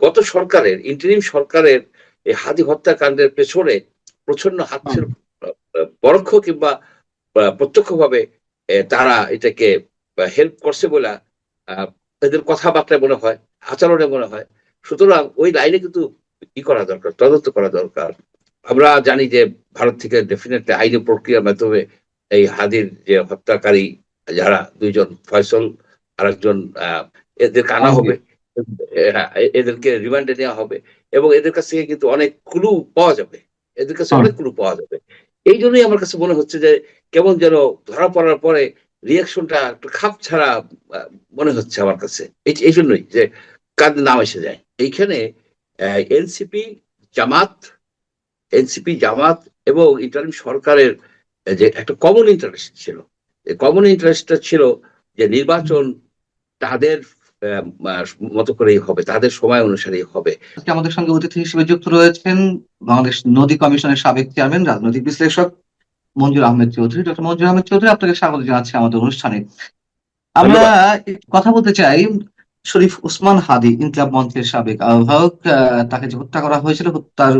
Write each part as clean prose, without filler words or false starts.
গত সরকারের ইন্টারিম সরকারের এই হাদি হত্যাকাণ্ডের পেছনে প্রচ্ছন্ন হাত ছিল, পরোক্ষ কিংবা প্রত্যক্ষভাবে তারা এটাকে হেল্প করছে বলে এদের কথাবার্তায় মনে হয়, আচরণে মনে হয়। সুতরাং ওই লাইনে কিন্তু ই করা দরকার, তদন্ত করা দরকার। আমরা জানি যে ভারত থেকে ডেফিনেটলি আইনি প্রক্রিয়ার মাধ্যমে এই হাদির যে হত্যাকারী যারা দুইজন, ফয়সল আর একজন, এদেরকে আনা হবে, এদেরকে রিমান্ডে নেওয়া হবে এবং এদের কাছ থেকে কিন্তু অনেক ক্লু পাওয়া যাবে, এদের কাছে অনেক ক্লু পাওয়া যাবে। এই জন্যই আমার কাছে মনে হচ্ছে যে কেমন যেন ধরা পড়ার পরে রিয়াকশনটা একটু খাপ ছাড়া মনে হচ্ছে আমার কাছে। এই জন্যই যে কাদের নাম এসে যায় এইখানে। এনসিপি জামাত জামাত এবং ইন্টারিম সরকারের যে একটা কমন ইন্টারেস্ট ছিল, কমন ইন্টারেস্টটা ছিল যে নির্বাচন তাদের মতো করেই হবে, তাদের সময় অনুসারেই হবে। আমাদের সঙ্গে অতিথি হিসেবে যুক্ত রয়েছেন বাংলাদেশ নদী কমিশনের সাবেক চেয়ারম্যান, রাজনৈতিক বিশ্লেষক মঞ্জুর আহমেদ চৌধুরী। ডক্টর মঞ্জুর আহমেদ চৌধুরী, আপনাকে স্বাগত জানাচ্ছি আমাদের অনুষ্ঠানে। আমরা কথা বলতে চাই শরীফ ওসমান হাদি, ইনকিলাব মঞ্চের সাবেক আহ্বায়ক, তাকে যে হত্যা করা হয়েছিল, হত্যার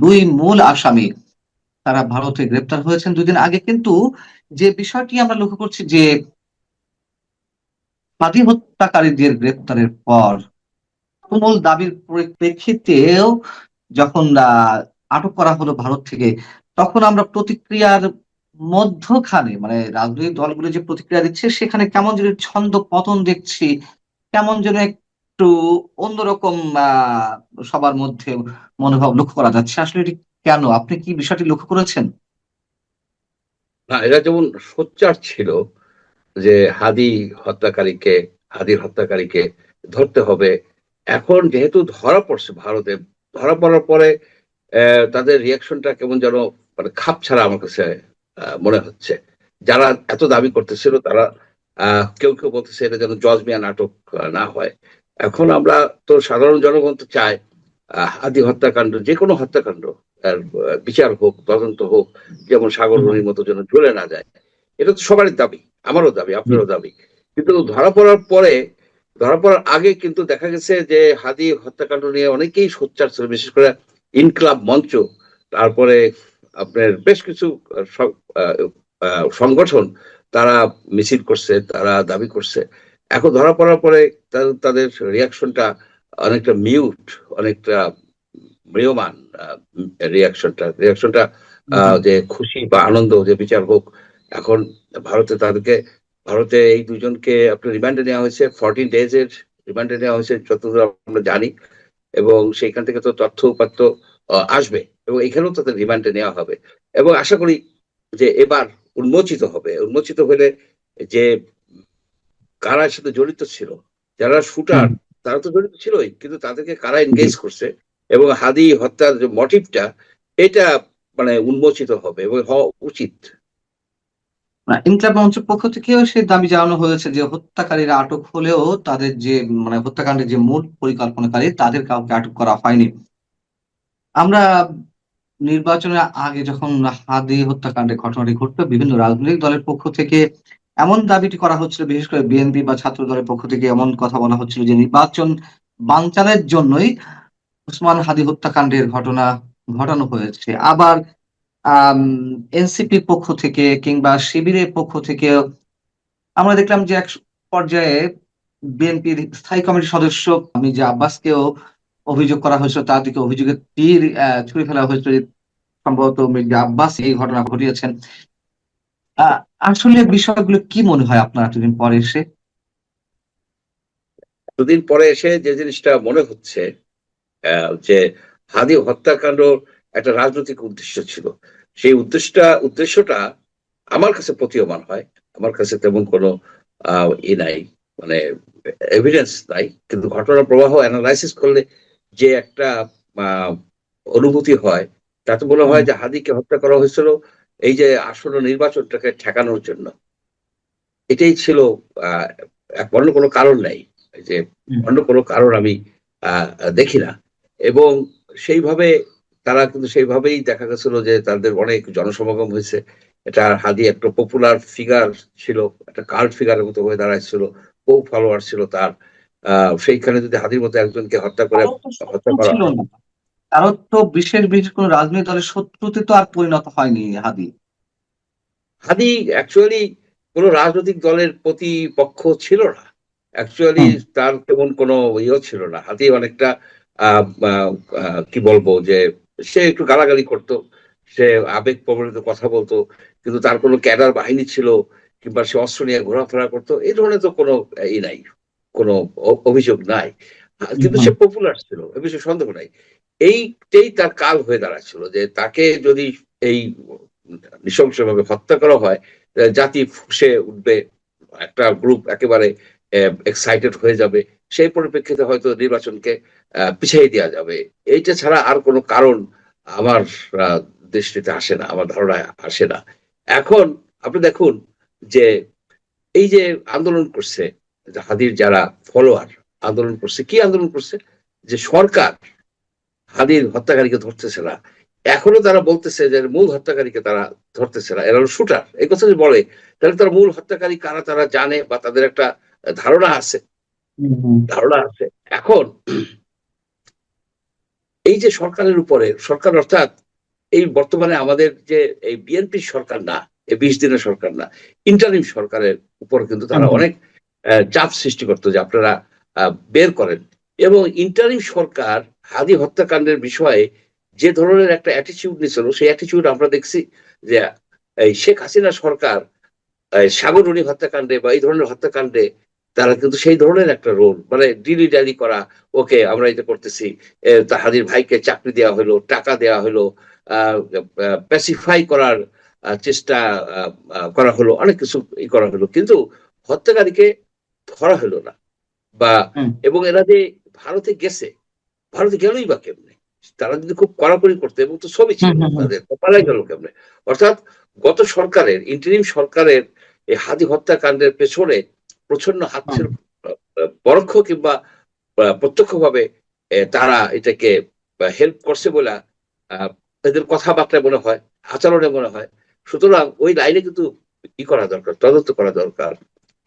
দুই মূল আসামি তারা ভারতে গ্রেপ্তার হয়েছেন 2 দিন আগে। কিন্তু যে বিষয়টি আমরা লক্ষ্য করছি যে হাদি হত্যাকারীদের গ্রেপ্তারের পর তুমুল দাবির পরিপ্রেক্ষিতেও যখন আটক করা হলো ভারত থেকে, তখন আমরা প্রতিক্রিয়ার মধ্যখানে, মানে রাজনৈতিক দলগুলো যে প্রতিক্রিয়া দিচ্ছে সেখানে কেমন যেন ছন্দ পতন দেখছি, কেমন যেন একটু অন্যরকম সবার মধ্যে মনোভাব লক্ষ্য করা যাচ্ছে। আসলে এটি কেন, আপনি কি বিষয়টি লক্ষ্য করেছেন? না, এরা যেমন সোচ্চার ছিল যে হাদির হত্যাকারীকে ধরতে হবে, এখন যেহেতু ধরা পড়ছে ভারতে, ধরা পড়ার পরে তাদের রিয়াকশনটা কেমন যেন মানে খাপ ছাড়া আমার কাছে মনে হচ্ছে। যারা এত দাবি করতেছিল তারা কেউ কেউ বলতেছে এটা যেন জজ মিয়া নাটক না হয়। এখন আমরা তো সাধারণ জনগণ তো চায় হাদি হত্যাকাণ্ড, যে কোনো হত্যাকাণ্ড বিচার হোক, তদন্ত হোক, যেমন সাগর রনির মতো যেন ঝুলে না যায়। এটা তো সবারই দাবি, আমারও দাবি, আপনারও দাবি। কিন্তু ধরা পড়ার আগে কিন্তু দেখা গেছে যে হাদি হত্যাকাণ্ড নিয়ে অনেকেই সোচ্চার ছিল, বিশেষ করে ইনকিলাব মঞ্চ, তারপরে আপনার বেশ কিছু সংগঠন, তারা মিছিল করছে, তারা দাবি করছে। এখন ধরা পড়ার পরে তাদের রিয়াকশনটা অনেকটা মিউট, অনেকটা ম্রিয়মান। রিয়াকশনটা যে খুশি বা আনন্দ যে বিচার হোক। এখন ভারতে এই দুজনকে আপনার রিমান্ডে নেওয়া হয়েছে, 14 ডেজের রিমান্ডে নেওয়া হয়েছে যতদূর আমরা জানি, এবং সেইখান থেকে তো তথ্য উপাত্ত আসবে এবং এখানেও তাদের রিমান্ডে নেওয়া হবে এবং আশা করি যে এবার উন্মোচিত হলে যে কারা সাথে জড়িত ছিল, যারা শুটার তারা তো জড়িত ছিলই, কিন্তু তাদেরকে কারা এনগেজ করছে এবং হাদি হত্যার যে মোটিভটা, এটা মানে উন্মোচিত হবে এবং হওয়া উচিত। ইনকিলাব মঞ্চের পক্ষ থেকেও সে দাবি জানানো হয়েছে যে হত্যাকারীরা আটক হলেও তাদের যে মানে হত্যাকাণ্ডের যে মূল পরিকল্পনাকারী তাদের কাউকে আটক করা হয়নি। আমরা নির্বাচনের আগে যখন হাদি হত্যাকাণ্ডের ঘটনাটি ঘটলো, বিভিন্ন রাজনৈতিক দলের পক্ষ থেকে এমন দাবিটি করা হচ্ছিল, বিশেষ করে বিএনপি বা ছাত্র দলের পক্ষ থেকে এমন কথা বলা হচ্ছিল যে নির্বাচন বানচালের জন্যই ওসমান হাদি হত্যাকাণ্ডের ঘটনা ঘটানো হয়েছে। আবার এনসিপির পক্ষ থেকে কিংবা শিবিরের পক্ষ থেকে আমরা দেখলাম যে এক পর্যায়ে বিএনপির স্থায়ী কমিটির সদস্য মির্জা আব্বাসকেও অভিযোগ করা হয়েছিল, তার দিকে অভিযোগের তীর ছুড়ে ফেলা হয়েছিল, সম্ভবত মির্জা আব্বাস এই ঘটনা ঘটিয়েছেন। আসলে বিষয়গুলো কি মনে হয় আপনার এতদিন পরে এসে? দুদিন পরে এসে যে জিনিসটা মনে হচ্ছে যে হাদি হত্যাকাণ্ড একটা রাজনৈতিক উদ্দেশ্য ছিল। সেই উদ্দেশ্যটা আমার কাছে প্রতীয়মান হয়। আমার কাছে তেমন কোনো নাই, মানে এভিডেন্স নাই, কিন্তু ঘটনার প্রবাহ অ্যানালাইসিস করলে যে একটা অনুভূতি হয়, তাতে মনে হয় যে হাদিকে হত্যা করা হয়েছিল এই যে আসন্ন নির্বাচনটাকে ঠেকানোর জন্য। এটাই ছিল, অন্য কোনো কারণ নাই, যে অন্য কোনো কারণ আমি দেখি না। এবং সেইভাবে তারা কিন্তু সেইভাবেই দেখা গেছিল যে তাদের অনেক জনসমাগম হয়েছে। এটা হাদি একটা পপুলার ফিগার ছিল, একটা কাল্ট ফিগারের মতো হয়ে দাঁড়াইছিল, বহু ফলোয়ার ছিল তার। সেইখানে যদি হাদির মতো একজনকে হত্যা কারো তো হত্যা শত্রু করা ছিল হয়। না, কারো তো বিশেষ বিশেষ কোন রাজনৈতিক দলের শত্রুতে তো আর পরিণত হয়নি হাদি। হাদি অ্যাকচুয়ালি কোনো রাজনৈতিক দলের প্রতিপক্ষ ছিল না। অ্যাকচুয়ালি হুম তার তেমন কোনো ইয়েও ছিল না। হাদি অনেকটা আহ, আহ, কি বলবো যে সে একটু গালাগালি করতো, সে আবেগ প্রবণিত কথা বলতো, কিন্তু তার কোনো ক্যাডার বাহিনী ছিল কিংবা সে অস্ত্র নিয়ে ঘোরাফেরা করতো এই ধরনের তো কোনো ই নাই, কোনো অভিযোগ নাই। হুম কিন্তু হুম সে পপুলার ছিল এ বিষয়ে সন্দেহ নাই। এইটাই তার কাল হয়ে দাঁড়াচ্ছিল যে তাকে যদি এই নৃশংসভাবে হত্যা করা হয়, জাতি ফুঁসে উঠবে, একটা গ্রুপ একেবারে এক্সাইটেড হয়ে যাবে, সেই পরিপ্রেক্ষিতে হয়তো নির্বাচনকে পিছিয়ে দেওয়া যাবে। এইটা ছাড়া আর কোনো কারণ আমার আহ, দৃষ্টিতে আসে না, আমার ধারণায় আসে না। এখন আপনি দেখুন যে এই যে আন্দোলন করছে, হাদির যারা ফলোয়ার আন্দোলন করছে, কি আন্দোলন করছে, যে সরকার হাদির হত্যাকারীকে ধরতেছে না। এখনো তারা বলতেছে যে মূল হত্যাকারীকে তারা ধরতেছে না, এরা হলো শুটার। এই কথা যদি বলে তাহলে তারা মূল হত্যাকারী কারা তারা জানে, বা তাদের একটা ধারণা আছে, হুম ধারণা আছে। এখন এই যে সরকারের উপরে, সরকার অর্থাৎ এই বর্তমানে আমাদের যে এই বিএনপি সরকার না, এই 20 দিনের সরকার না, ইন্টারিম সরকারের উপর কিন্তু হুম তারা হুম অনেক চাপ সৃষ্টি করতো যে আপনারা বের করেন। এবং ইন্টারিম সরকার হাদি হত্যাকাণ্ডের বিষয়ে যে ধরনের একটা অ্যাটিচিউড নিয়েছিল, সেই অ্যাটিচিউড আমরা দেখছি যে এই শেখ হাসিনা সরকার সাগররণী হত্যাকাণ্ডে বা এই ধরনের হত্যাকাণ্ডে তারা কিন্তু সেই ধরনের একটা রোল, মানে ডিলি ডালি করা, ওকে আমরা এটা করতেছি, তাহাদির ভাইকে চাকরি দেওয়া হলো, টাকা দেওয়া হলো, প্যাসিফাই করার চেষ্টা করা হলো, অনেক কিছু করা হলো, কিন্তু হত্যাকারীকে ধরা হলো না। বা হুম এবং এরা যে ভারতে গেছে, ভারতে গেলই বা কেমনে, তারা যদি খুব কড়াকড়ি করতো, এবং তো ছবি হুম ছিল হুম হুম তাদের, পালাই গেল কেমনে। অর্থাৎ গত সরকারের, ইন্টারিম সরকারের এই হাদি হত্যাকাণ্ডের পেছনে প্রচন্ড হাত হুম ছিল, পরোক্ষ কিংবা প্রত্যক্ষভাবে তারা এটাকে হেল্প করছে বলে আহ, এদের কথাবার্তায় মনে হয়, আচরণে মনে হয়। সুতরাং ওই লাইনে কিন্তু ই করা দরকার, তদন্ত করা দরকার।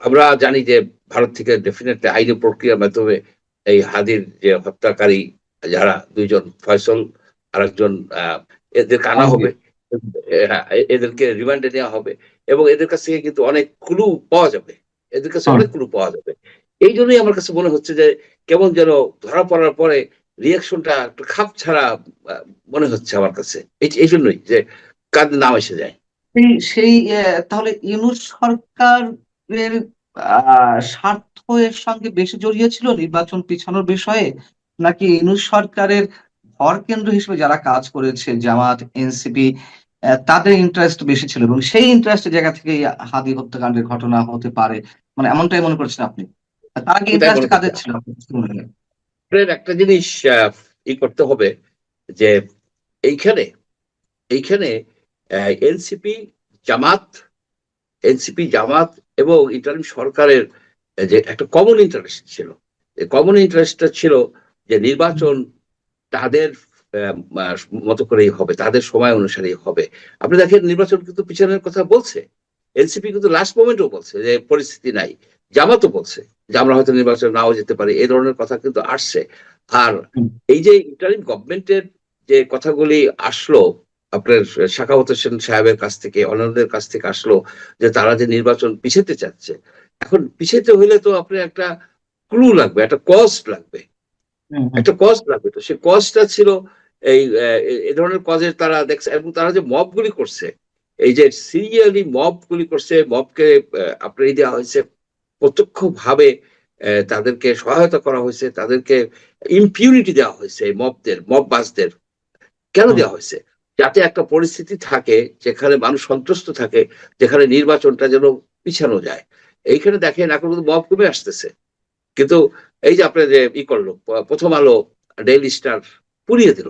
আমরা জানি যে ভারত থেকে ডেফিনেটলি আইনি প্রক্রিয়ার মাধ্যমে এই হাদির যে হত্যাকারী যারা দুইজন, ফয়সল আর একজন, এদেরকে আনা হবে, আলমগীর। এদেরকে রিমান্ডে নেওয়া হবে, এবং এদের কাছ থেকে কিন্তু অনেক ক্লু পাওয়া যাবে, এদের কাছে হুম অনেক ক্লু পাওয়া যাবে। এই জন্যই আমার কাছে মনে হচ্ছে যে কেমন যেন ধরা পড়ার পরে রিয়াকশনটা একটু খাপ ছাড়া মনে হচ্ছে আমার কাছে। এই জন্যই যে কাদের নাম এসে যায়। সেই সেই তাহলে ইউনূস সরকারের স্বার্থ এর সঙ্গে বেশি জড়িয়ে ছিল নির্বাচন পিছানোর বিষয়ে, নাকি ইউনূস সরকারের ভর কেন্দ্র হিসেবে যারা কাজ করেছে জামাত এনসিপি তাদের ইন্টারেস্ট বেশি ছিল, এবং সেই ইন্টারেস্টের জায়গা থেকে হাদি হত্যাকাণ্ডের ঘটনা হতে পারে, মানে এমনটাই মনে করছেন আপনি? তার আগে আমি তাই ইন্টারেস্ট মনে করছি। কাদের ছিল আপনার কাছে মনে হয়? আপনার একটা জিনিস করতে হবে যে এইখানে এইখানে এনসিপি, জামাত, জামাত এবং ইন্টারিম সরকারের যে একটা কমন ইন্টারেস্ট ছিল, কমন ইন্টারেস্টটা ছিল যে নির্বাচন তাদের মতো করেই হবে, তাদের সময় অনুসারেই হবে। আপনি দেখেন নির্বাচন কিন্তু পিছনের কথা বলছে, এনসিপি কিন্তু লাস্ট মোমেন্টও বলছে যে পরিস্থিতি নাই, জামাতও বলছে যে আমরা হয়তো নির্বাচন নাও যেতে পারি, এই ধরনের কথা কিন্তু আসছে। আর হুম এই যে ইন্টারিম গভর্নমেন্টের যে কথাগুলি আসলো আপনার সাখাওয়াত হোসেন সাহেবের কাছ থেকে, অন্যদের কাছ থেকে আসলো, যে তারা যে নির্বাচন পিছাতে চাচ্ছে, এখন পিছাতে হইলে তো আপনার একটা ক্লু লাগবে, একটা কস্ট লাগবে, হুম হুম একটা কজ লাগবে। তো সেই কজটা ছিল এই এই ধরনের কজের তারা দেখছে, এবং তারা যে মব গুলি করছে, এই যে সিরিয়ালি মব গুলি করছে, মবকে আপনার দেওয়া হয়েছে প্রত্যক্ষ ভাবে, তাদেরকে সহায়তা করা হয়েছে, তাদেরকে ইম্পিউনিটি দেওয়া হয়েছে, এই মবদের, মববাজদের কেন হুম দেওয়া হয়েছে, যাতে একটা পরিস্থিতি থাকে যেখানে মানুষ সন্ত্রস্ত থাকে, যেখানে নির্বাচনটা যেন পিছানো যায়। এইখানে দেখেন এখন কিন্তু মব কমে আসতেছে, কিন্তু এই যে আপনার যে করলো, প্রথম আলো, ডেইলি স্টার পুড়িয়ে দিল,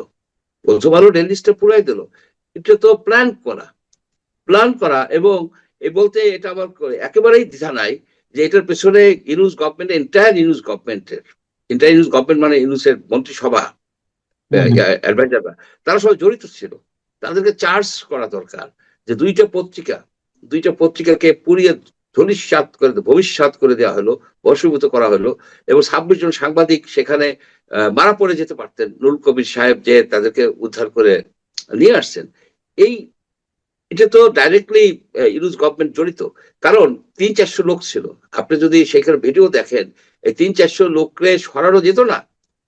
প্রথম আলো ডেইলি স্টার পুড়াই দিল। এটা তো প্ল্যান করা, এবং এই বলতে এটা আমার একেবারেই দ্বিধা নাই যে এটার পেছনে Yunus government, entire Yunus government মানে ইউনুসের মন্ত্রিসভা, হুম হুম অ্যাডভাইজাররা, তারা সবাই জড়িত ছিল। তাদেরকে চার্জ করা দরকার যে দুইটা পত্রিকাকে পুড়িয়ে ভবিষ্যৎ করে দেওয়া হলো, বশীভূত করা হলো, এবং 26 জন সাংবাদিক সেখানে মারা পড়ে যেতে পারতেন। নুরুল কবির সাহেব যে তাদেরকে উদ্ধার করে নিয়ে আসছেন, এই এটা তো ডাইরেক্টলি ইউনুস গভর্নমেন্ট জড়িত। কারণ 300-400 লোক ছিল, আপনি যদি সেখানে ভিডিও দেখেন, এই 300-400 লোককে সরানো যেত না,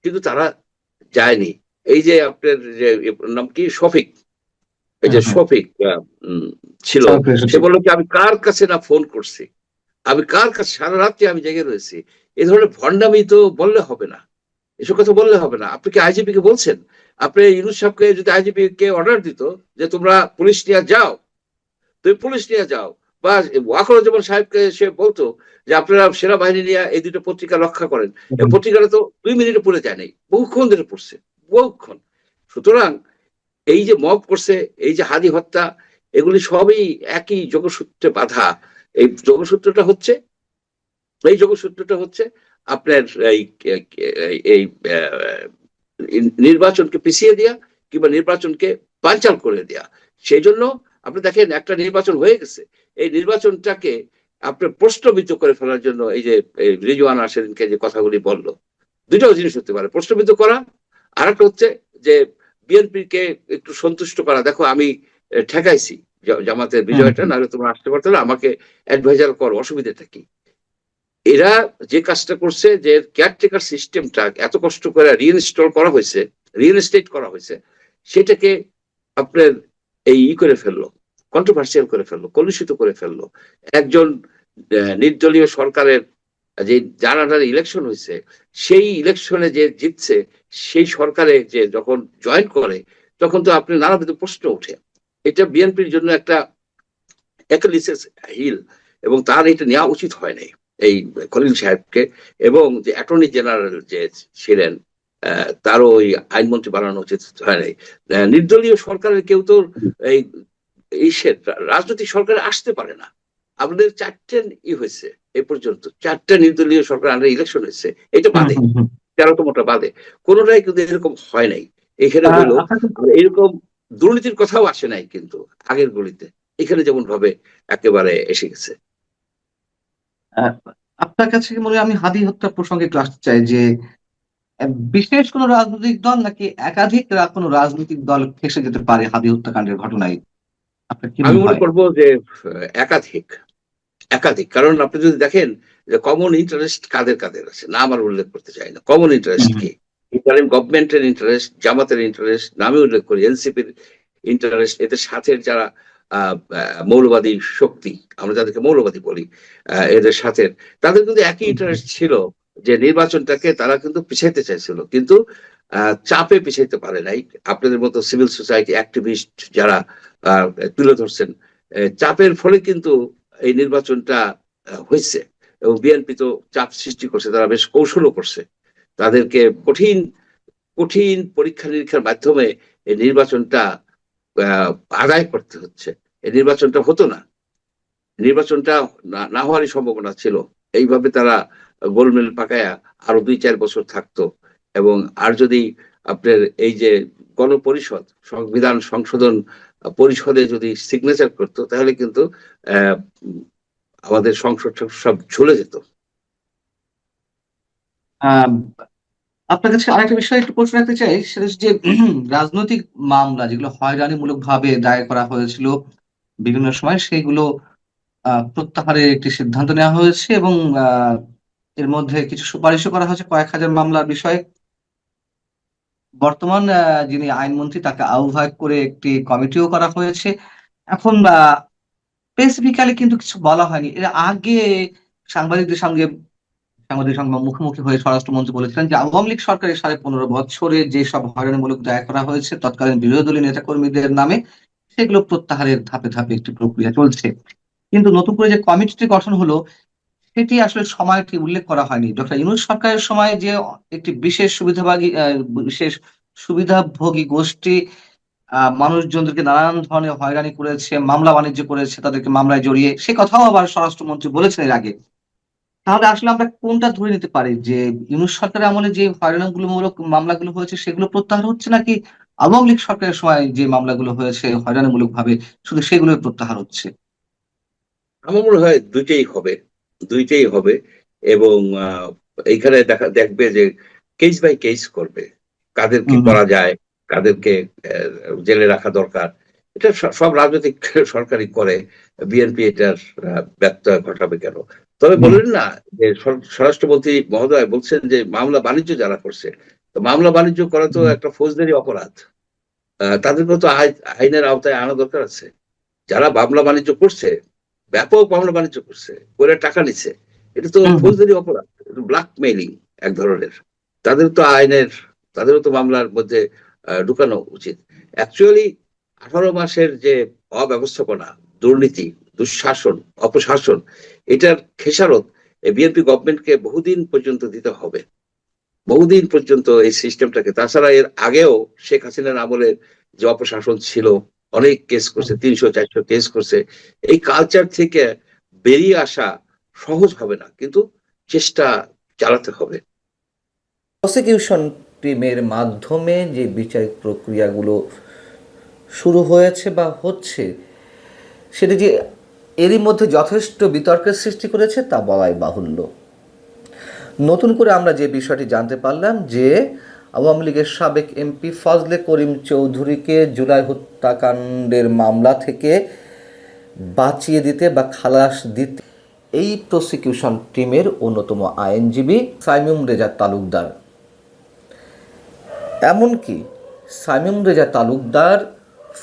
কিন্তু তারা যায়নি। এই যে আপনার যে নাম কি, শফিক, এই যে শফিক ছিল, সে বললো কি আমি কার কাছে না ফোন করছি, আমি কার কাছে, সারা রাত্রি আমি জেগে রয়েছি। এই ধরনের ভণ্ডামি তো বললে হবে না, এসব কথা বললে হবে না। আপনি কি আইজিপি কে বলছেন? আপনি ইউনুস সাহেবকে যদি আইজিপি কে অর্ডার দিত যে তোমরা পুলিশ নিয়ে যাও, তুমি পুলিশ নিয়ে যাও, বা ওয়াকরুজ্জামান সাহেবকে সে বলতো যে আপনারা সেনাবাহিনী নিয়ে এই দুটো পত্রিকা রক্ষা করেন, এই পত্রিকাটা তো 2 মিনিটে পড়ে যায় নাই, বহুক্ষণ ধরে পড়ছে, বহুক্ষণ। সুতরাং এই যে মব করছে, এই যে হাদি হত্যা, এগুলি সবই একই যোগসূত্রে বাঁধা। এই যোগসূত্রটা হচ্ছে আপনার এই নির্বাচনকে পিছিয়ে দেয়া কিংবা নির্বাচনকে বানচাল করে দেয়া। সেই জন্য আপনি দেখেন একটা নির্বাচন হয়ে গেছে, এই নির্বাচনটাকে আপনার প্রশ্নবিদ্ধ করে ফেলার জন্য এই যে রিজওয়ানা সেদিনকে যে কথাগুলি বললো, দুটাও জিনিস হতে পারে, প্রশ্নবিদ্ধ করা, আর একটা হচ্ছে যে বিএনপি কে একটু সন্তুষ্ট করা, দেখো আমি ঠেকাইছি জামাতের বিজয়টা, নাহলে তোমরা আসতে পারতো না, আমাকে অ্যাডভাইজার করো, অসুবিধাটা কি। এরা যে কাজটা করছে, যে কেয়ারটেকার সিস্টেমটা এত কষ্ট করে রিইনস্টেট করা হয়েছে, সেটাকে আপনার এই করে ফেললো, কন্ট্রোভার্সিয়াল করে ফেললো, কলুষিত করে ফেললো। একজন নির্দলীয় সরকারের যে যারা ইলেকশন হয়েছে, সেই ইলেকশনে যে জিতছে, সেই সরকারে যে যখন জয়েন করে, তখন তো আপনি নানাবিধ প্রশ্ন ওঠে। এটা বিএনপির জন্য একটা হিল, এবং তার এটা নেওয়া উচিত হয় নাই এই খলিল সাহেবকে, এবং যে অ্যাটর্নি জেনারেল যে ছিলেন তারও ওই আইনমন্ত্রী বানানো উচিত হয় নাই। নির্দলীয় সরকারের কেউ তো এই রাজনৈতিক সরকারে আসতে পারে না। আমাদের 4টে হয়েছে এ পর্যন্ত, 4টে নির্দলীয় সরকার আন্ডার ইলেকশন হয়েছে, এটা বাদে 13তমটা বাদে, কোনোটাই কিন্তু এরকম হয় নাই। এখানে হলো এরকম দুর্নীতির কথাও আসে নাই কিন্তু আগের গলিতে, এখানে যেমন ভাবে একেবারে এসে গেছে। আপনার কাছে মনে হয়, আমি হাদি হত্যা প্রসঙ্গে একটু আসতে চাই যে বিশেষ কোন রাজনৈতিক দল নাকি একাধিক কোন রাজনৈতিক দল ফেঁসে যেতে পারে হাদি হত্যাকাণ্ডের ঘটনায়, আপনার কি আমি মনে মনে হয়? করবো যে একাধিক একাধিক, কারণ আপনি যদি দেখেন যে কমন ইন্টারেস্ট কাদের কাদের আছে, না আমার উল্লেখ করতে চাই না, কমন ইন্টারেস্ট কি, ইন্টারিম গভর্নমেন্টের ইন্টারেস্ট, জামাতের ইন্টারেস্ট, নামে উল্লেখ করি এনসিপির ইন্টারেস্ট, এদের সাথে যারা মৌলবাদী শক্তি, আমরা যাদেরকে মৌলবাদী বলি, এদের সাথে তাদের কিন্তু একই ইন্টারেস্ট ছিল, যে নির্বাচনটাকে তারা কিন্তু পিছাইতে চাইছিল, কিন্তু চাপে পিছাইতে পারে নাই। আপনাদের মতো সিভিল সোসাইটি অ্যাক্টিভিস্ট যারা তুলে ধরছেন, চাপের ফলে কিন্তু এই নির্বাচনটা হয়েছে। এবং বিএনপি তো চাপ সৃষ্টি করছে, তারা বেশ কৌশলও করছে, তাদেরকে কঠিন কঠিন পরীক্ষা নিরীক্ষার মাধ্যমে এই নির্বাচনটা আদায় করতে হচ্ছে। এই নির্বাচনটা হতো না, নির্বাচনটা না হওয়ারই সম্ভাবনা ছিল। এইভাবে তারা গোলমেল পাকায়া আরো 2-4 বছর থাকতো। এবং আর যদি আপনার এই যে গণপরিষদ, সংবিধান সংশোধন পরিষদে যদি সিগনেচার করতো, তাহলে কিন্তু আমাদের সংসদ সব ঝুলে যেত। আহ আপনার কাছে আরেকটা বিষয় একটু প্রশ্ন রাখতে চাই, সেটা হচ্ছে যে রাজনৈতিক মামলা যেগুলো হয়রানিমূলক ভাবে দায়ের করা হয়েছিল বিভিন্ন সময়, সেগুলো প্রত্যাহারের একটি সিদ্ধান্ত নেওয়া হয়েছে, এবং এর মধ্যে কিছু সুপারিশও করা হয়েছে কয়েক হাজার মামলার বিষয়ে। বর্তমান যিনি আইনমন্ত্রী, তাকে আহ্বায়ক করে একটি কমিটিও করা হয়েছে। এখন স্পেসিফিক্যালি কিন্তু কিছু বলা হয়নি। এর আগে সাংবাদিকদের সঙ্গে মুখোমুখি হয়ে স্বরাষ্ট্রমন্ত্রী বলেছিলেন যে আওয়ামী লীগ সরকারের 15.5 বছরে যেসব হয়রানিমূলক দায়ের করা হয়েছে তৎকালীন বিরোধী দলীয় নেতাকর্মীদের নামে, সেগুলো প্রত্যাহারের ধাপে ধাপে একটি প্রক্রিয়া চলছে। কিন্তু নতুন করে যে কমিটিটি গঠন হলো, সেটি আসলে সময়টি উল্লেখ করা হয়নি। ডক্টর ইউনূস সরকারের সময় যে একটি বিশেষ সুবিধাভোগী গোষ্ঠী মানুষজনদেরকে নানান ধরনের হয়রানি করেছে, মামলা বাণিজ্য করেছে, তাদেরকে মামলায় জড়িয়ে, সে কথাও আবার স্বরাষ্ট্রমন্ত্রী বলেছেন এর আগে। তাহলে আসলে আমরা কোনটা ধরে নিতে পারি, যে ইউনূস সরকারের আমলে যে হয়রানিমূলক মামলাগুলো হয়েছে সেগুলো প্রত্যাহার হচ্ছে, নাকি আওয়ামী লীগ সরকারের সময় যে মামলাগুলো হয়েছে হয়রানিমূলক ভাবে শুধু সেগুলোই প্রত্যাহার হচ্ছে? আমার মনে হয় দুইটাই হবে। এবং এইখানে দেখবে যে কেস বাই কেস করবে, কাদের কি হুম হুম করা যায়, কাদেরকে জেলে রাখা দরকার। এটা সব রাজনৈতিক সরকারই করে, বিএনপি এটার ব্যত্যয় ঘটাবে কেন? তবে হুম বললেন না যে স্বরাষ্ট্রমন্ত্রী মহোদয় বলছেন যে মামলা বাণিজ্য যারা করছে, তো মামলা বাণিজ্য করা তো হুম একটা ফৌজদারি অপরাধ। তাদেরকেও তো আইনের আওতায় আনা দরকার আছে। যারা মামলা বাণিজ্য করছে, ব্যাপক মামলা বাণিজ্য করছে, করে টাকা নিচ্ছে, এটা তো হুম হুম। ফৌজদারি অপরাধ, ব্ল্যাকমেইলিং এক ধরনের। তাদের তো তাদেরও তো মামলার মধ্যে ঢুকানো উচিত। অ্যাকচুয়ালি 18 মাসের যে অব্যবস্থাপনা, দুর্নীতি, দুঃশাসন, অপশাসন, এটার খেসারত বিএনপি গভর্নমেন্টকে বহুদিন পর্যন্ত দিতে হবে, বহুদিন পর্যন্ত এই সিস্টেমটাকে। তাছাড়া এর আগেও শেখ হাসিনার আমলের যে অপশাসন ছিল, অনেক কেস করছে, 300-400 কেস করছে। এই কালচার থেকে বেরিয়ে আসা সহজ হবে না, কিন্তু চেষ্টা চালাতে হবে। প্রসিকিউশন টিমের মাধ্যমে যে বিচারিক প্রক্রিয়াগুলো শুরু হয়েছে বা হচ্ছে, সেটি যে এরই মধ্যে যথেষ্ট বিতর্কের সৃষ্টি করেছে তা বলাই বাহুল্য। নতুন করে আমরা যে বিষয়টি জানতে পারলাম যে আওয়ামী লীগের সাবেক এমপি ফজলে করিম চৌধুরীকে জুলাই হত্যাকাণ্ডের মামলা থেকে বাঁচিয়ে দিতে বা খালাস দিতে এই প্রসিকিউশন টিমের অন্যতম আইনজীবী সাইমুম রেজা তালুকদার, এমনকি সাইমুম রেজা তালুকদার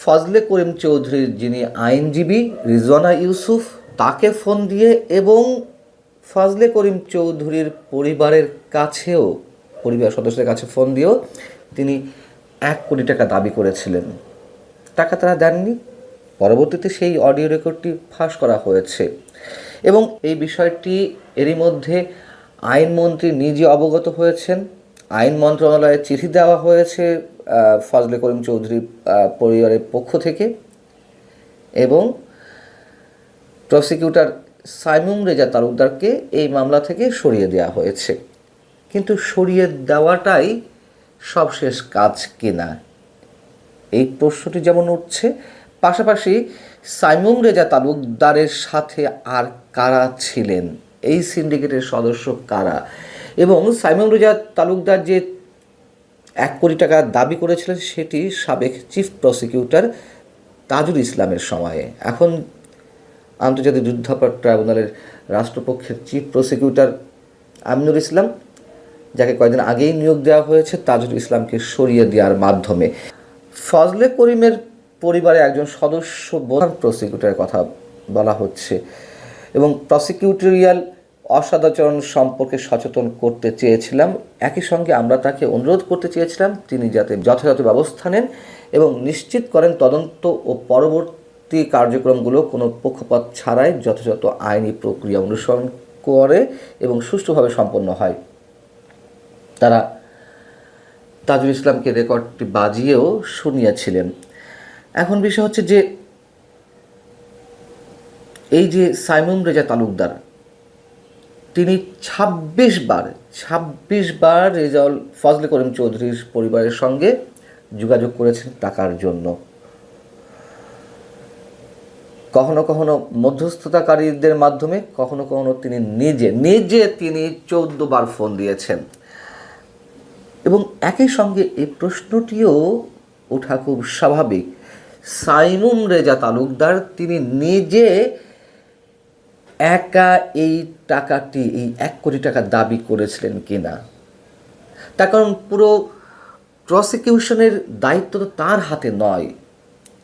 ফজলে করিম চৌধুরীর যিনি আইনজীবী রিজওয়ানা ইউসুফ, তাকে ফোন দিয়ে এবং ফজলে করিম চৌধুরীর পরিবার সদস্যদের কাছে ফোন দিয়েও তিনি 1 কোটি টাকা দাবি করেছিলেন। টাকা তারা দেননি। পরবর্তীতে সেই অডিও রেকর্ডটি ফাঁস করা হয়েছে এবং এই বিষয়টি এরই মধ্যে আইনমন্ত্রী নিজে অবগত হয়েছেন। আইন মন্ত্রণালয়ে চিঠি দেওয়া হয়েছে ফজলে করিম চৌধুরীর পরিবারের পক্ষ থেকে এবং প্রসিকিউটর সাইমুম রেজা তালুকদারকে এই মামলা থেকে সরিয়ে দেওয়া হয়েছে। কিন্তু সরিয়ে দেওয়াটাই সবশেষ কাজ কিনা, এই প্রশ্নটি যেমন উঠছে, পাশাপাশি সাইমুম রেজা তালুকদারের সাথে আর কারা ছিলেন, এই সিন্ডিকেটের সদস্য কারা, এবং সাইমুম রেজা তালুকদার যে 1 কোটি টাকা দাবি করেছিলেন সেটি সাবেক চিফ প্রসিকিউটর তাজুল ইসলামের সময়ে। এখন আন্তর্জাতিক যুদ্ধাপরাধ ট্রাইব্যুনালের রাষ্ট্রপক্ষের চিফ প্রসিকিউটর আমিনুল ইসলাম, যাকে কয়েকদিন আগেই নিয়োগ দেওয়া হয়েছে তাজুল ইসলামকে সরিয়ে দেওয়ার মাধ্যমে। ফজলে করিমের পরিবারে একজন সদস্য প্রধান প্রসিকিউটরের কথা বলা হচ্ছে এবং প্রসিকিউটোরিয়াল অসদাচরণ সম্পর্কে সচেতন করতে চেয়েছিলাম। একই সঙ্গে আমরা তাকে অনুরোধ করতে চেয়েছিলাম তিনি যাতে যথাযথ ব্যবস্থা নেন এবং নিশ্চিত করেন তদন্ত ও পরবর্তী কার্যক্রমগুলো কোনো পক্ষপাত ছাড়াই যথাযথ আইনি প্রক্রিয়া অনুসরণ করে এবং সুষ্ঠুভাবে সম্পন্ন হয়। তারা তাজুল ইসলামকে রেকর্ডটি বাজিয়েও শুনিয়েছিলেন। এখন বিষয় হচ্ছে যে এই যে সাইমুম রেজা তালুকদার, তিনি ২৬ বার ফজলে করিম চৌধুরীর পরিবারের সঙ্গে যোগাযোগ করেছেন টাকার জন্য। কখনো কখনো মধ্যস্থতাকারীদের মাধ্যমে, কখনো কখনো তিনি নিজে 14 বার ফোন দিয়েছেন। এবং একই সঙ্গে এই প্রশ্নটিও ওঠা খুব স্বাভাবিক, সাইমুম রেজা তালুকদার তিনি নিজে একা এই টাকাটি, এই 1 কোটি টাকা দাবি করেছিলেন কিনা। তার কারণ পুরো প্রসিকিউশনের দায়িত্ব তো তার হাতে নয়।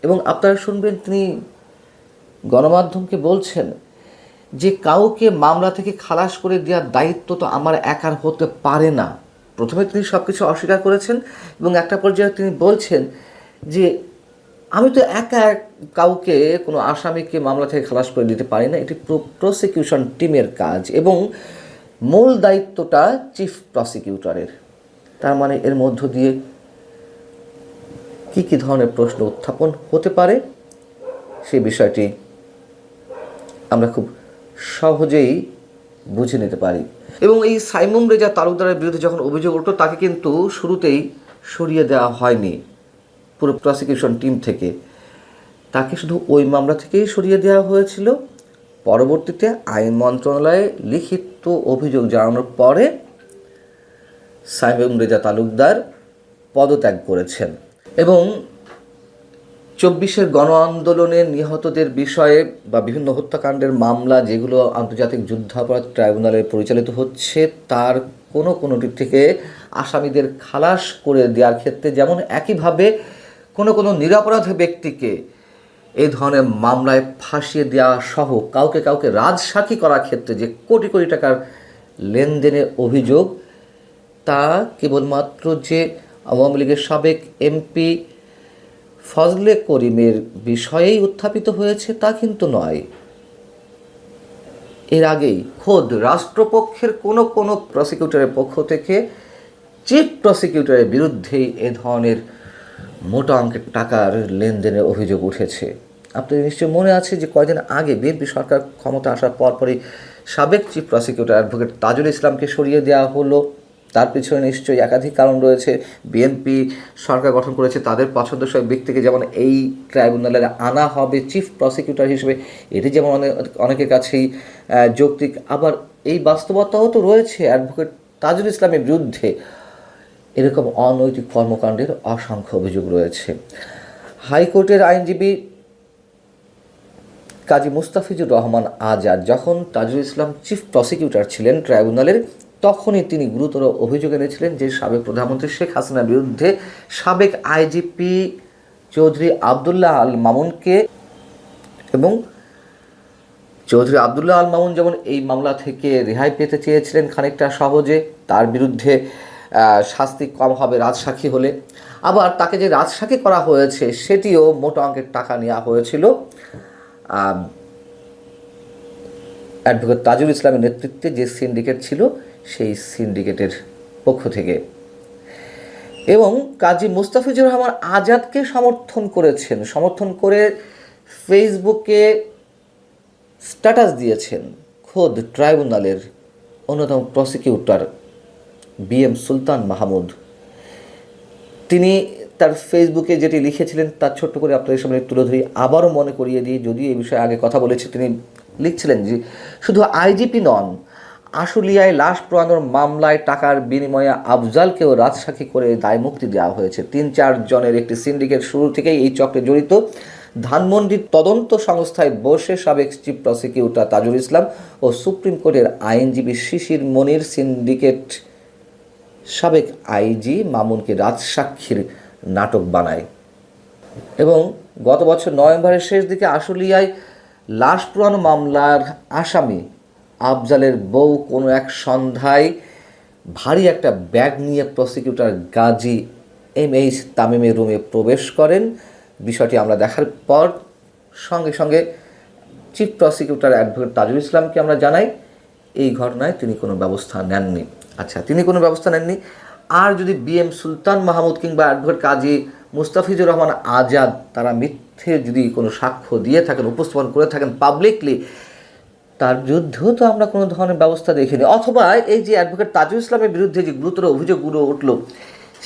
এবং আপনারা শুনবেন তিনি গণমাধ্যমকে বলছেন যে কাউকে মামলা থেকে খালাস করে দেওয়ার দায়িত্ব তো আমার একার হতে পারে না। প্রথমে তিনি সব কিছু অস্বীকার করেছেন এবং একটা পর্যায়ে তিনি বলছেন যে আমি তো একা কাউকে, কোনো আসামিকে মামলা থেকে খালাস করে দিতে পারি না, এটি প্রসিকিউশন টিমের কাজ এবং মূল দায়িত্বটা চিফ প্রসিকিউটরের। তার মানে এর মধ্য দিয়ে কী ধরনের প্রশ্ন উত্থাপন হতে পারে সেই বিষয়টি আমরা খুব সহজেই বুঝে নিতে পারি। এবং এই সাইমুম রেজা তালুকদারের বিরুদ্ধে যখন অভিযোগ উঠল তাকে কিন্তু শুরুতেই সরিয়ে দেওয়া হয়নি পুরো প্রসিকিউশন টিম থেকে, তাকে শুধু ওই মামলা থেকেই সরিয়ে দেওয়া হয়েছিল। পরবর্তীতে আইন মন্ত্রণালয়ে লিখিত অভিযোগ জানানোর পরে সাইমুম রেজা তালুকদার পদত্যাগ করেছেন। এবং 24-এর গণ আন্দোলনে নিহতদের বিষয়ে বা বিভিন্ন হত্যাকাণ্ডের মামলা যেগুলো আন্তর্জাতিক যুদ্ধাপরাধ ট্রাইব্যুনালে পরিচালিত হচ্ছে, তার কোনোটি থেকে আসামিদের খালাস করে দেওয়ার ক্ষেত্রে যেমন একইভাবে কোনো নিরপরাধ ব্যক্তিকে এই ধরনের মামলায় ফাঁসিয়ে দেওয়া সহ কাউকে রাজসাক্ষী করার ক্ষেত্রে যে কোটি কোটি টাকার লেনদেনের অভিযোগ, তা কেবলমাত্র যে আওয়ামী লীগের সাবেক এমপি ফজলে করিমের বিষয়েই উত্থাপিত হয়েছে তা কিন্তু নয়। এর আগেই খোদ রাষ্ট্রপক্ষের কোনো প্রসিকিউটরের পক্ষ থেকে চিফ প্রসিকিউটরের বিরুদ্ধেই এ ধরনের মোটা অঙ্কের টাকার লেনদেনের অভিযোগ উঠেছে। আপনাদের নিশ্চয়ই মনে আছে যে কয়েকদিন আগে বিএনপি সরকার ক্ষমতা আসার পরপরই সাবেক চিফ প্রসিকিউটর অ্যাডভোকেট তাজুল ইসলামকে সরিয়ে দেওয়া হলো। তার পিছনে নিশ্চয়ই একাধিক কারণ রয়েছে। বিএনপি সরকার গঠন করেছে, তাদের পছন্দসই ব্যক্তিকে যেমন এই ট্রাইব্যুনালে আনা হবে চিফ প্রসিকিউটর হিসেবে, এটি যেমন অনেকের কাছেই যৌক্তিক। আবার এই বাস্তবতাও তো রয়েছে অ্যাডভোকেট তাজুল ইসলামের বিরুদ্ধে এরকম অনৈতিক কর্মকাণ্ডের অসংখ্য অভিযোগ রয়েছে। হাইকোর্টের আইনজীবী কাজী মুস্তাফিজুর রহমান আজাদ যখন তাজুল ইসলাম চিফ প্রসিকিউটর ছিলেন ট্রাইব্যুনালের, তখনই তিনি গুরুতর অভিযোগ এনেছিলেন যে সাবেক প্রধানমন্ত্রী শেখ হাসিনার বিরুদ্ধে সাবেক আইজিপি চৌধুরী আবদুল্লাহ আল মামুনকে, এবং চৌধুরী আবদুল্লাহ আল মামুন যেমন এই মামলা থেকে রেহাই পেতে চেয়েছিলেন খানিকটা সহজে, তার বিরুদ্ধে শাস্তি কম হবে রাজসাক্ষী হলে, আবার তাকে যে রাজসাক্ষী করা হয়েছে সেটিও মোটা অঙ্কের টাকা নেওয়া হয়েছিল অ্যাডভোকেট তাজুল ইসলামের নেতৃত্বে যে সিন্ডিকেট ছিল সেই সিন্ডিকেটের পক্ষ থেকে। এবং কাজী মুস্তাফিজুর রহমান আজাদকে সমর্থন করে ফেসবুকে স্ট্যাটাস দিয়েছেন খোদ ট্রাইব্যুনালের অন্যতম প্রসিকিউটর BM সুলতান মাহমুদ। তিনি তার ফেসবুকে যেটি লিখেছিলেন তার ছোট্ট করে আপনাদের সামনে তুলে ধরি, আবারও মনে করিয়ে দিই, যদিও এই বিষয়ে আগে কথা বলেছি। তিনি লিখছিলেন যে শুধু আইজিপি নন, আশুলিয়ায় লাশ পোড়ানোর মামলায় টাকার বিনিময়ে আফজালকেও রাজসাক্ষী করে দায়মুক্তি দেওয়া হয়েছে। 3-4 জনের একটি সিন্ডিকেট শুরু থেকেই এই চক্রে জড়িত। ধানমন্ডির তদন্ত সংস্থায় বসে সাবেক চিফ প্রসিকিউটর তাজুল ইসলাম ও সুপ্রিম কোর্টের আইনজীবী শিশির মনির সিন্ডিকেট সাবেক আইজি মামুনকে রাজসাক্ষীর নাটক বানায়। এবং গত বছর নভেম্বরের শেষ দিকে আশুলিয়ায় লাশ পোড়ানো মামলার আসামি আফজালের বউ কোনো এক সন্ধ্যায় ভারী একটা ব্যাগ নিয়ে প্রসিকিউটর গাজী MH তামিমের রুমে প্রবেশ করেন। বিষয়টি আমরা দেখার পর সঙ্গে সঙ্গে চিফ প্রসিকিউটর অ্যাডভোকেট তাজুল ইসলামকে আমরা জানাই, এই ঘটনায় তিনি কোনো ব্যবস্থা নেননি। আচ্ছা, তিনি কোনো ব্যবস্থা নেননি, আর যদি BM সুলতান মাহমুদ কিংবা অ্যাডভোকেট কাজী মুস্তাফিজুর রহমান আজাদ তারা মিথ্যে যদি কোনো সাক্ষ্য দিয়ে থাকেন, উপস্থাপন করে থাকেন পাবলিকলি, তার বিরুদ্ধেও তো আমরা কোনো ধরনের ব্যবস্থা দেখিনি। অথবা এই যে অ্যাডভোকেট তাজুল ইসলামের বিরুদ্ধে যে গুরুতর অভিযোগগুলো উঠল,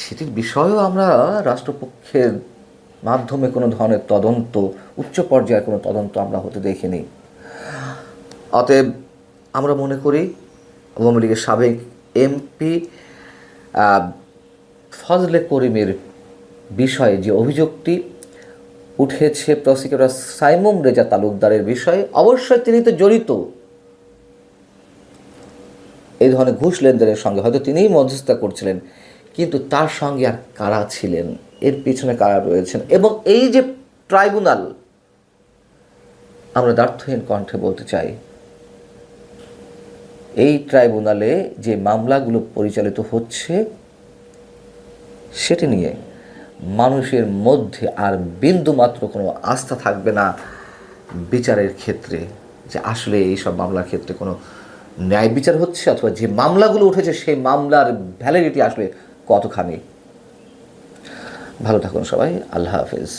সেটির বিষয়েও আমরা রাষ্ট্রপক্ষের মাধ্যমে কোনো ধরনের তদন্ত, উচ্চ পর্যায়ের কোনো তদন্ত আমরা হতে দেখিনি। অতএব আমরা মনে করি আওয়ামী লীগের সাবেক এমপি ফজলে করিমের বিষয়ে যে অভিযোগটি উঠেছে প্রসিকিউটর সাইমুম রেজা তালুকদারের বিষয়ে, অবশ্যই তিনি তো জড়িত এই ধরনের ঘুষ লেনদেনের সঙ্গে, হয়তো তিনিই মধ্যস্থতা করছিলেন, কিন্তু তার সঙ্গে আর কারা ছিলেন, এর পিছনে কারা রয়েছেন। এবং এই যে ট্রাইব্যুনাল, আমরা দ্ব্যর্থহীন কণ্ঠে বলতে চাই, এই ট্রাইব্যুনালে যে মামলাগুলো পরিচালিত হচ্ছে সেটি নিয়ে মানুষের মধ্যে আর বিন্দুমাত্র কোনো আস্থা থাকবে না বিচারের ক্ষেত্রে, যে আসলে এইসব মামলার ক্ষেত্রে কোনো ন্যায় বিচার হচ্ছে, অথবা যে মামলাগুলো উঠেছে সেই মামলার ভ্যালিডিটি আসলে কতখানি। ভালো থাকুন সবাই, আল্লাহ হাফেজ।